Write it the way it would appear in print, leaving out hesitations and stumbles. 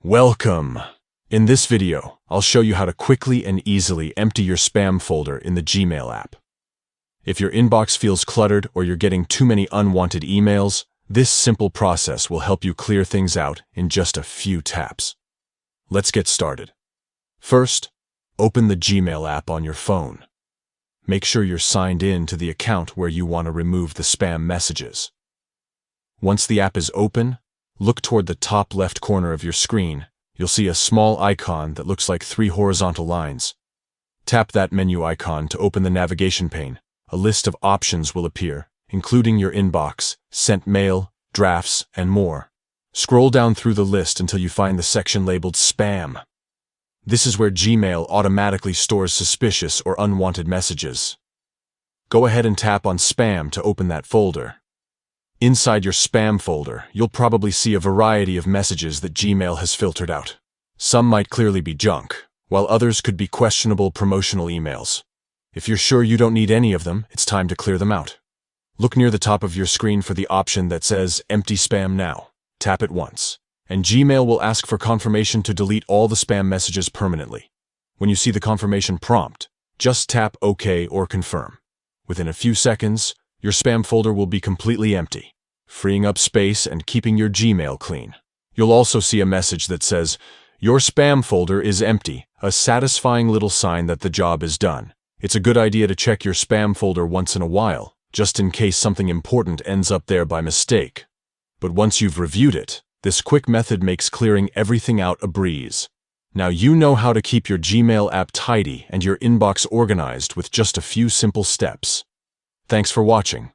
Welcome! In this video, I'll show you how to quickly and easily empty your spam folder in the Gmail app. If your inbox feels cluttered or you're getting too many unwanted emails, this simple process will help you clear things out in just a few taps. Let's get started. First, open the Gmail app on your phone. Make sure you're signed in to the account where you want to remove the spam messages. Once the app is open, look toward the top left corner of your screen. You'll see a small icon that looks like 3 horizontal lines. Tap that menu icon to open the navigation pane. A list of options will appear, including your inbox, sent mail, drafts, and more. Scroll down through the list until you find the section labeled Spam. This is where Gmail automatically stores suspicious or unwanted messages. Go ahead and tap on Spam to open that folder. Inside your spam folder, you'll probably see a variety of messages that Gmail has filtered out. Some might clearly be junk, while others could be questionable promotional emails. If you're sure you don't need any of them, it's time to clear them out. Look near the top of your screen for the option that says Empty Spam Now. Tap it once, and Gmail will ask for confirmation to delete all the spam messages permanently. When you see the confirmation prompt, just tap OK or Confirm. Within a few seconds, your spam folder will be completely empty, freeing up space and keeping your Gmail clean. You'll also see a message that says, "Your spam folder is empty," a satisfying little sign that the job is done. It's a good idea to check your spam folder once in a while, just in case something important ends up there by mistake. But once you've reviewed it, this quick method makes clearing everything out a breeze. Now you know how to keep your Gmail app tidy and your inbox organized with just a few simple steps. Thanks for watching.